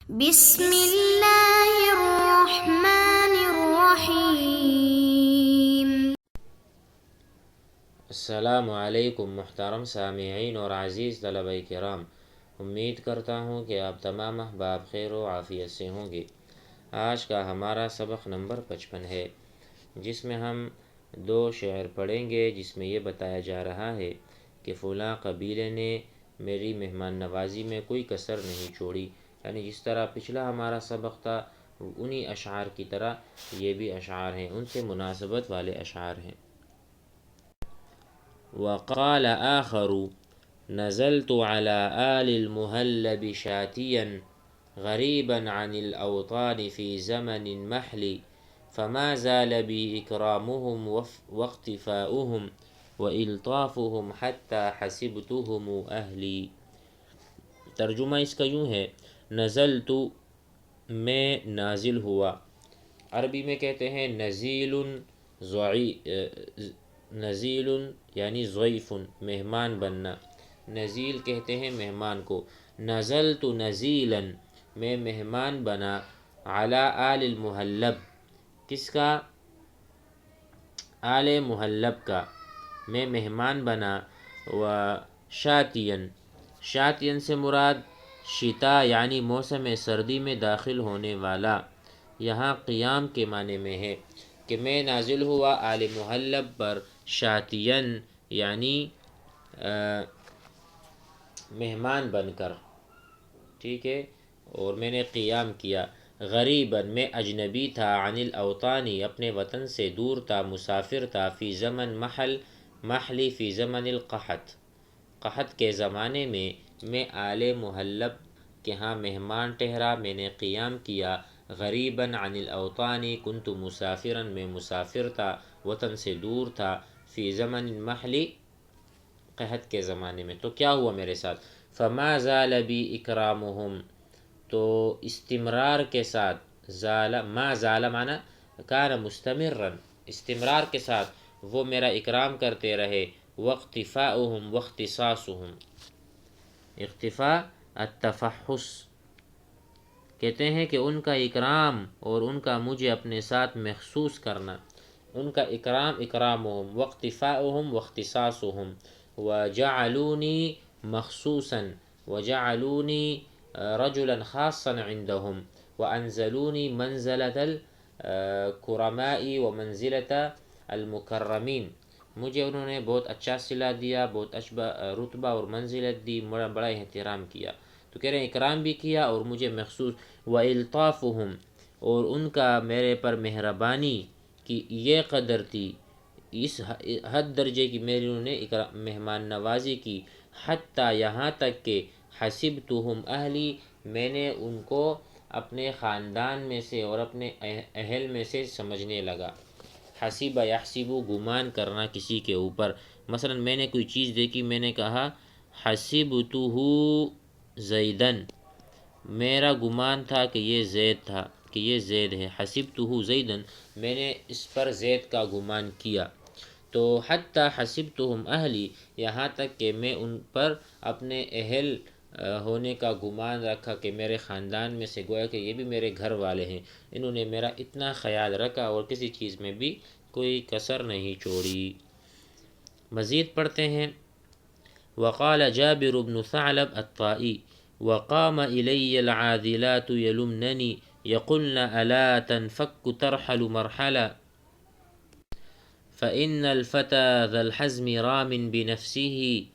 بسم اللہ الرحمن الرحیم۔ السلام علیکم محترم سامعین اور عزیز طلبہ کرام، امید کرتا ہوں کہ آپ تمام احباب خیر و عافیت سے ہوں گے۔ آج کا ہمارا سبق نمبر 55 ہے، جس میں ہم 2 شعر پڑھیں گے، جس میں یہ بتایا جا رہا ہے کہ فلاں قبیلے نے میری مہمان نوازی میں کوئی کسر نہیں چھوڑی، یعنی جس طرح پچھلا ہمارا سبق تھا انہی اشعار کی طرح یہ بھی اشعار ہیں، ان سے مناسبت والے اشعار ہیں۔ وقال آخر نزلت على آل المهلب شاتيا غريبا عن الأوطان في زمن محل فما زال بي إكرامهم واقتفاؤهم وإلطافهم حتى حسبتهم أهلي۔ ترجمہ اس کا یوں ہے، نزلت میں نازل ہوا، عربی میں کہتے ہیں نزیل یعنی ضیف، مہمان بننا، نزیل کہتے ہیں مہمان کو۔ نزلت نزیلا، میں مہمان بنا، علی آل المحلب، کس کا؟ آل محلب کا میں مہمان بنا، و شاتین، شاتین سے مراد شتا یعنی موسم سردی میں داخل ہونے والا، یہاں قیام کے معنی میں ہے کہ میں نازل ہوا آل محلب پر شاتین یعنی مہمان بن کر، ٹھیک ہے، اور میں نے قیام کیا۔ غریباً، میں اجنبی تھا، عن الاوطانی، اپنے وطن سے دور تھا، مسافر تھا، فی زمن محلی فی زمن القحط، قحط کے زمانے میں میں آل محلب کے ہاں مہمان ٹھہرا، میں نے قیام کیا۔ غریباً عن الاوطانی کنت مسافراً، میں مسافر تھا، وطن سے دور تھا، فی زمن محلی، قحط کے زمانے میں۔ تو کیا ہوا میرے ساتھ؟ فما زال بی اکرامہم، تو استمرار کے ساتھ، ما زال معنی کان مستمرا، استمرار کے ساتھ وہ میرا اکرام کرتے رہے۔ واقتفاؤہم واختصاصہم، اقتفاء التفحص، کہتے ہیں کہ ان کا اکرام اور ان کا مجھے اپنے ساتھ محسوس کرنا، ان کا اکرامہم، واقتفاؤہم واختصاصہم، وجعلونی مخصوصا، وجعلونی رجلا خاصا عندهم، وانزلونی منزلة الکرماء ومنزلة المکرمین، مجھے انہوں نے بہت اچھا صلہ دیا، بہت اچھا رتبہ اور منزلت دی، بڑا احترام کیا۔ تو کہہ رہے ہیں اکرام بھی کیا اور مجھے مخصوص، وَإِلْطَافُهُمْ، اور ان کا میرے پر مہربانی کی یہ قدر تھی، اس حد درجے کی میری انہوں نے مہمان نوازی کی، حتیٰ یہاں تک کہ حسبتہم اہلی، میں نے ان کو اپنے خاندان میں سے اور اپنے اہل میں سے سمجھنے لگا۔ حسب یحسب، گمان کرنا کسی کے اوپر، مثلا میں نے کوئی چیز دیکھی، میں نے کہا حسبتہ زیدن، میرا گمان تھا کہ یہ زید تھا، کہ یہ زید ہے، حسبتہ زیدن، میں نے اس پر زید کا گمان کیا۔ تو حتیٰ حسبتہم اہلی، یہاں تک کہ میں ان پر اپنے اہل ہونے کا گمان رکھا کہ میرے خاندان میں سے، گویا کہ یہ بھی میرے گھر والے ہیں، انہوں نے میرا اتنا خیال رکھا اور کسی چیز میں بھی کوئی کسر نہیں چھوڑی۔ مزید پڑھتے ہیں، وقال جابر بن ثعلب الطائی وقام الی العاذلات یلمننی یقلن الا تنفک ترحل مرحلا فإن الفتى ذا الحزم رام بنفسه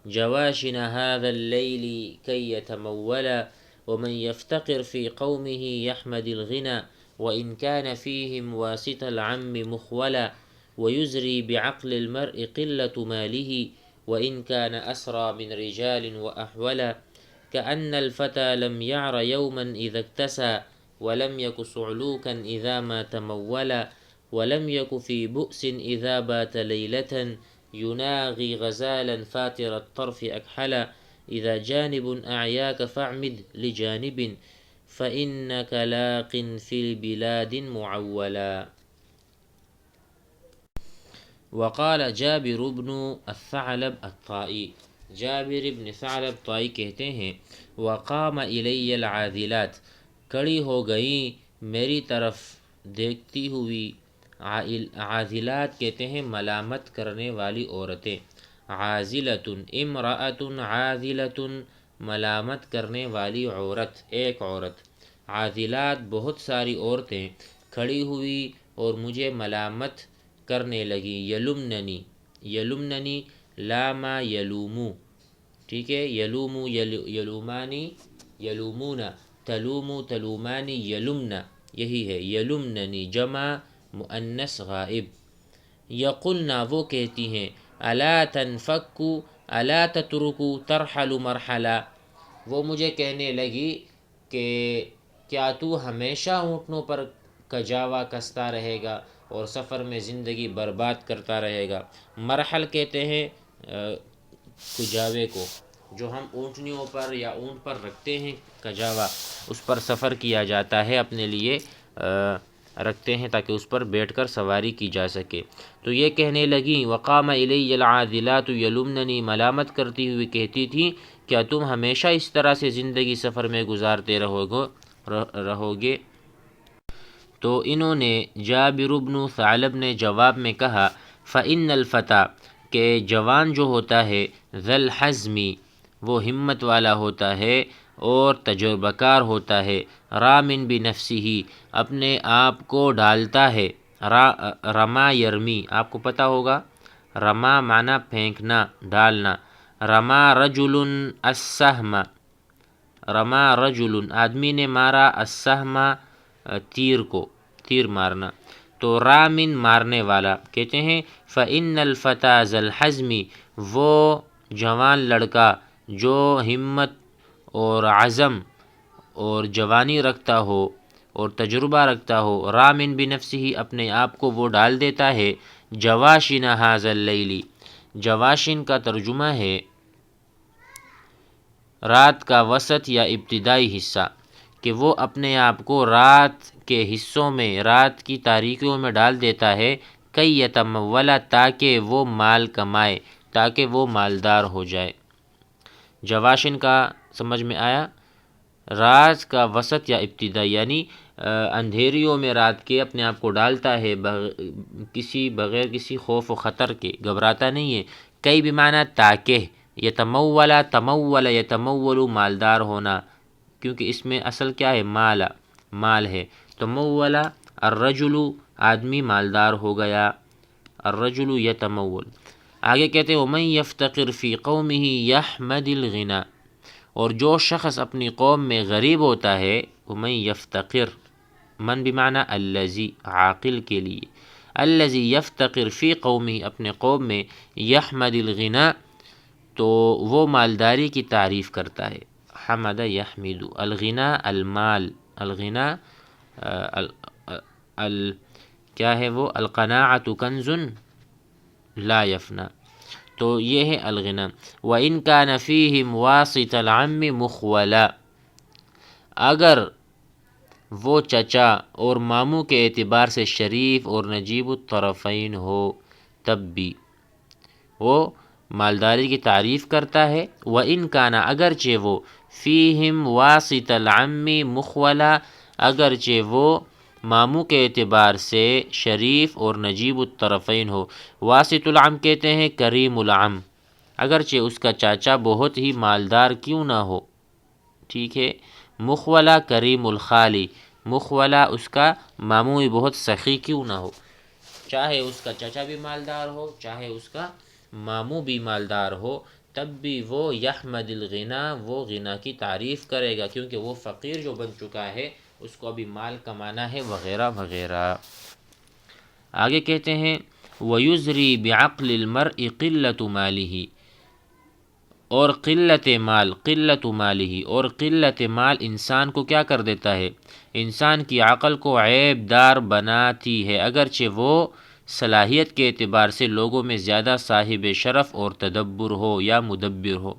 جواشن هذا الليل كي يتمولا ومن يفتقر في قومه يحمد الغنى وإن كان فيهم واسط العم مخولا ويزري بعقل المرء قلة ماله وإن كان أسرى من رجال وأحولا كأن الفتى لم يعر يوما إذا اكتسى ولم يك صعلوكا إذا ما تمولا ولم يك في بؤس إذا بات ليلة يناغي غزالا فاتر الطرف أكحلا إذا جانب أعياك فاعمد لجانب فإنك لاق في البلاد معولا۔ وقال جابر بن الثعلب الطائی، جابر بن ثعلب طائی کہتے ہیں وقام الی العاذلات، کھڑی ہو گئیں میری طرف دیکھتی ہوئی، عاذلات کہتے ہیں ملامت کرنے والی عورتیں، عاذلۃ امرأۃ عاذلۃ ملامت کرنے والی عورت، ایک عورت، عاذلات بہت ساری عورتیں کھڑی ہوئی اور مجھے ملامت کرنے لگی، یلمننی، یلمننی لاما یلومو، ٹھیک ہے، یلومو یلومانی یلومونا، تلومو تلومانی یلمنا، یہی ہے یلمننی جمع مؤنث غائب۔ یقلنا وہ کہتی ہیں الا تنفکو الا تترکو ترحل مرحلہ، وہ مجھے کہنے لگی کہ کیا تو ہمیشہ اونٹنوں پر کجاوا کستا رہے گا اور سفر میں زندگی برباد کرتا رہے گا۔ مرحل کہتے ہیں کجاوے کو، جو ہم اونٹنیوں پر یا اونٹ پر رکھتے ہیں کجاوا، اس پر سفر کیا جاتا ہے، اپنے لیے رکھتے ہیں تاکہ اس پر بیٹھ کر سواری کی جا سکے۔ تو یہ کہنے لگیں وقام الی العاذلات یلمننی، ملامت کرتی ہوئی کہتی تھیں کیا تم ہمیشہ اس طرح سے زندگی سفر میں گزارتے رہو گے؟ تو انہوں نے جابر بن ثعلب نے جواب میں کہا فإن الفتى، کہ جوان جو ہوتا ہے، ذا الحزم وہ ہمت والا ہوتا ہے اور تجربہ کار ہوتا ہے، رامن بنفسہ اپنے آپ کو ڈالتا ہے، رما یرمی آپ کو پتہ ہوگا، رما معنی پھینکنا ڈالنا، رما رجل السہم، رما رجل آدمی نے مارا، السہم تیر کو، تیر مارنا، تو رامن مارنے والا کہتے ہیں فإن الفتى ذا الحزم وہ جوان لڑکا جو ہمت اور عزم اور جوانی رکھتا ہو اور تجربہ رکھتا ہو، رامن بنفسہ اپنے آپ کو وہ ڈال دیتا ہے، جواشن ھذا اللیل، جواشن کا ترجمہ ہے رات کا وسط یا ابتدائی حصہ، کہ وہ اپنے آپ کو رات کے حصوں میں، رات کی تاریکیوں میں ڈال دیتا ہے، کئی یتمولا تاکہ وہ مال کمائے، تاکہ وہ مالدار ہو جائے۔ جواشن کا سمجھ میں آیا؟ رات کا وسط یا ابتدائی، یعنی اندھیریوں میں رات کے اپنے آپ کو ڈالتا ہے بغیر کسی خوف و خطر کے، گھبراتا نہیں ہے۔ کئی بمعنی تاکہ، یتمولا تمول یتمول مالدار ہونا، کیونکہ اس میں اصل کیا ہے، مال ہے، تمولا الرجل آدمی مالدار ہو گیا، الرجل یتمول۔ آگے کہتے ہیں ومن یفتقر فی قومہ یحمد الغنی، اور جو شخص اپنی قوم میں غریب ہوتا ہے، ومن یفتقر، من بمعنی الذی، عاقل کے لیے، الذی یفتقر فی قومہ اپنے قوم میں، یحمد الغنی تو وہ مالداری کی تعریف کرتا ہے، حمد یحمد، الغنی المال، الغنی کیا ہے وہ، القناعۃ کنز لا یفنی، تو یہ ہے الغنی۔ وَإِن كَانَ فِيهِمْ وَاسِطَ الْعَمِّ مُخْوَلًا، اگر وہ چچا اور ماموں کے اعتبار سے شریف اور نجیب الطرفین ہو، تب بھی وہ مالداری کی تعریف کرتا ہے۔ وَإِن كَانَ اگرچہ وہ، فِيهِمْ وَاسِطَ الْعَمِّ مُخْوَلًا اگرچہ وہ ماموں کے اعتبار سے شریف اور نجیب الطرفین ہو، واسط العم کہتے ہیں کریم العم، اگرچہ اس کا چاچا بہت ہی مالدار کیوں نہ ہو، ٹھیک ہے، مخولا کریم الخالی، مخولا اس کا ماموں بھی بہت سخی کیوں نہ ہو، چاہے اس کا چچا بھی مالدار ہو، چاہے اس کا ماموں بھی مالدار ہو، تب بھی وہ یحمد الغنا، وہ غنا کی تعریف کرے گا، کیونکہ وہ فقیر جو بن چکا ہے، اس کو ابھی مال کمانا ہے، وغیرہ وغیرہ۔ آگے کہتے ہیں وَيُزْرِي بِعَقْلِ الْمَرْءِ قِلَّةُ مَالِهِ، اور قلت مالہ، اور قلت مال انسان کو کیا کر دیتا ہے، انسان کی عقل کو عیب دار بناتی ہے، اگرچہ وہ صلاحیت کے اعتبار سے لوگوں میں زیادہ صاحب شرف اور تدبر ہو یا مدبر ہو،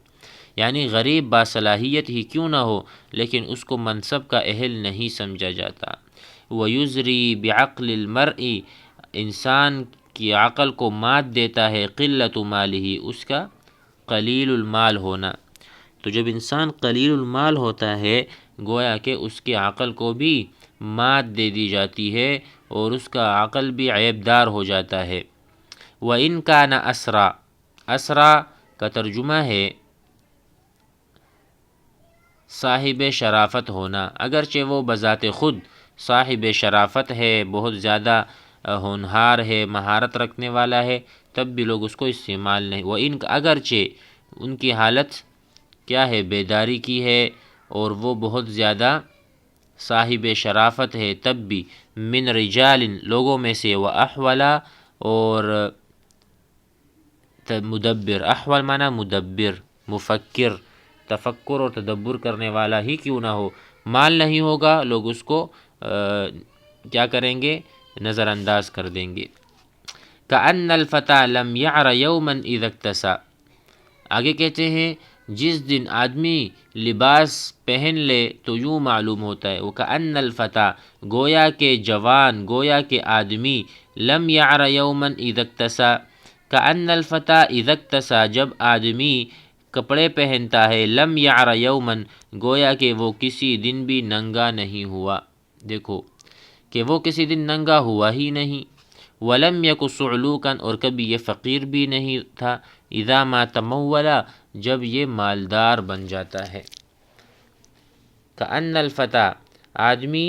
یعنی غریب باصلاحیت ہی کیوں نہ ہو لیکن اس کو منصب کا اہل نہیں سمجھا جاتا۔ وَيُزْرِي بِعَقْلِ الْمَرْءِ، انسان کی عقل کو مات دیتا ہے، قلت مالہ، اس کا قلیل المال ہونا۔ تو جب انسان قلیل المال ہوتا ہے گویا کہ اس کی عقل کو بھی مات دے دی جاتی ہے اور اس کا عقل بھی عیب دار ہو جاتا ہے۔ وَإِن كَانَ أَسْرَى، اسرا کا ترجمہ ہے صاحب شرافت ہونا، اگرچہ وہ بذات خود صاحب شرافت ہے، بہت زیادہ ہونہار ہے، مہارت رکھنے والا ہے، تب بھی لوگ اس کو استعمال نہیں۔ وَإِن، اگرچہ ان کی حالت کیا ہے، بیداری کی ہے اور وہ بہت زیادہ صاحب شرافت ہے، تب بھی من رجال، لوگوں میں سے، وَأَحْوَلَ، اور مدبر، احول معنی مدبر، مفکر، تفکر اور تدبر کرنے والا ہی کیوں نہ ہو، مال نہیں ہوگا لوگ اس کو کیا کریں گے، نظر انداز کر دیں گے۔ كأن الفتى لم يعر يوما اذا اكتسى، آگے کہتے ہیں جس دن آدمی لباس پہن لے تو یوں معلوم ہوتا ہے، وكأن الفتى، گویا کہ جوان، گویا کہ آدمی، لم يعر يوما اذا اكتسى، كأن الفتى اذا اكتسى، جب آدمی کپڑے پہنتا ہے، لم يعر يوما، گویا کہ وہ کسی دن بھی ننگا نہیں ہوا، دیکھو کہ وہ کسی دن ننگا ہوا ہی نہیں۔ ولم یک صعلوکا، اور کبھی یہ فقیر بھی نہیں تھا، اذا ما تمولا، جب یہ مالدار بن جاتا ہے۔ کأن الفتى، آدمی،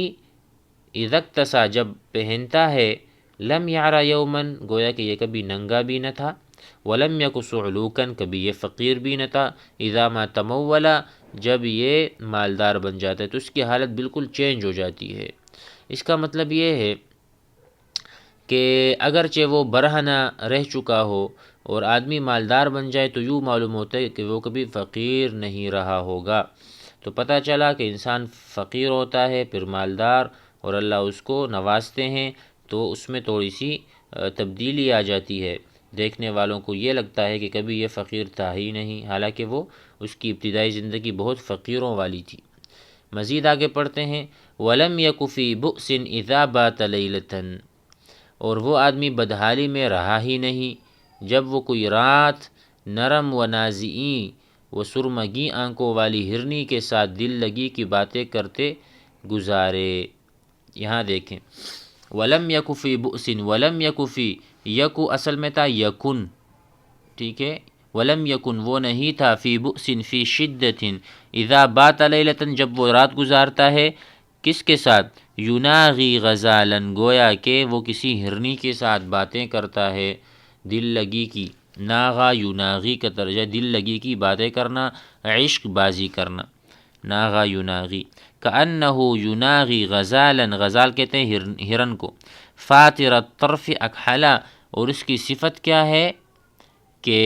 اذا اکتسى، جب پہنتا ہے، لم یعر یوما، گویا کہ یہ کبھی ننگا بھی نہ تھا، ولم یک صعلوکا، کبھی یہ فقیر بھی نہ تھا، اذا ما تمولا، جب یہ مالدار بن جاتا ہے تو اس کی حالت بالکل چینج ہو جاتی ہے۔ اس کا مطلب یہ ہے کہ اگرچہ وہ برہنہ رہ چکا ہو اور آدمی مالدار بن جائے تو یوں معلوم ہوتا ہے کہ وہ کبھی فقیر نہیں رہا ہوگا۔ تو پتہ چلا کہ انسان فقیر ہوتا ہے پھر مالدار، اور اللہ اس کو نوازتے ہیں تو اس میں تھوڑی سی تبدیلی آ جاتی ہے، دیکھنے والوں کو یہ لگتا ہے کہ کبھی یہ فقیر تھا ہی نہیں، حالانکہ وہ اس کی ابتدائی زندگی بہت فقیروں والی تھی۔ مزید آگے پڑھتے ہیں، وَلَمْ يَكُ فِي بُؤْسٍ إِذَا بَاتَ لَيْلَةً، اور وہ آدمی بدحالی میں رہا ہی نہیں جب وہ کوئی رات نرم و نازئیں و سرمگی آنکھوں والی ہرنی کے ساتھ دل لگی کی باتیں کرتے گزارے۔ یہاں دیکھیں، وَلَمْ يَكُ فِي بُؤْسٍ، وَلَمْ يَكُ فِي، یکو اصل میں تھا یکن، ٹھیک ہے، ولم یکن، وہ نہیں تھا، فی بؤس، فی شدت، اذا بات لیلۃ، جب وہ رات گزارتا ہے، کس کے ساتھ، یناغی غزالا، گویا کہ وہ کسی ہرنی کے ساتھ باتیں کرتا ہے، دل لگی کی، ناغا یناغی کا درجہ دل لگی کی باتیں کرنا، عشق بازی کرنا، ناغا یناغی، کأنہ یناغی غزالا، غزال کہتے ہیں ہرن کو، فاتر الطرف اکحلا، اور اس کی صفت کیا ہے کہ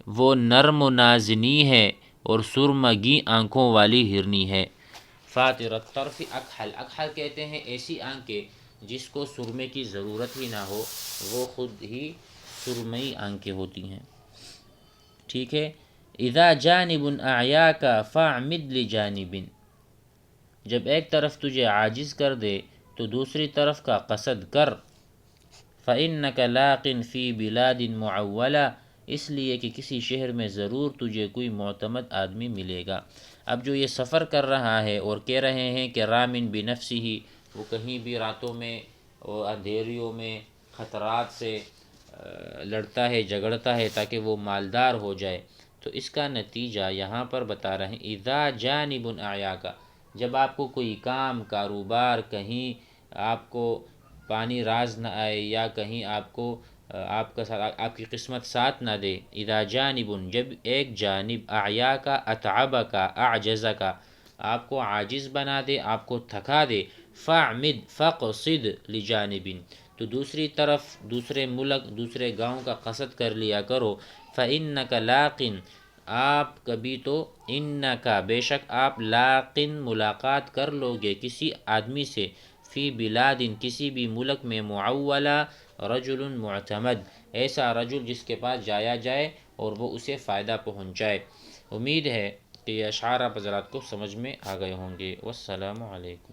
وہ نرم و نازنی ہے اور سرمگی آنکھوں والی ہرنی ہے۔ فاتر الطرف اکحل، اکحل کہتے ہیں ایسی آنکھیں جس کو سرمے کی ضرورت ہی نہ ہو، وہ خود ہی سرمئی آنکھیں ہوتی ہیں، ٹھیک ہے۔ اذا جانب اعیاک فاعمد لجانب، جب ایک طرف تجھے عاجز کر دے تو دوسری طرف کا قصد کر، فإنک لاق فی بلاد معولا، اس لیے کہ کسی شہر میں ضرور تجھے کوئی معتمد آدمی ملے گا۔ اب جو یہ سفر کر رہا ہے اور کہہ رہے ہیں کہ رامن بنفسہ، وہ کہیں بھی راتوں میں اور اندھیریوں میں خطرات سے لڑتا ہے، جھگڑتا ہے تاکہ وہ مالدار ہو جائے، تو اس کا نتیجہ یہاں پر بتا رہے ہیں، اذا جانب اعیاک، جب آپ کو کوئی کام کاروبار، کہیں آپ کو پانی راز نہ آئے یا کہیں آپ کو آپ کی قسمت ساتھ نہ دے، اذا جانب، جب ایک جانب، اعیاک اتعبک اعجزک، آپ کو عاجز بنا دے، آپ کو تھکا دے، فاعمد فاقصد لجانب، تو دوسری طرف، دوسرے ملک، دوسرے گاؤں کا قصد کر لیا کرو، فإنک لاق، آپ کبھی تو، انک، بے شک آپ، لاق، ملاقات کر لو گے کسی آدمی سے، فی بلاد، کسی بھی ملک میں، معولا، رجل معتمد، ایسا رجل جس کے پاس جایا جائے اور وہ اسے فائدہ پہنچائے۔ امید ہے کہ یہ اشعار آپ حضرات کو سمجھ میں آ گئے ہوں گے۔ والسلام علیکم۔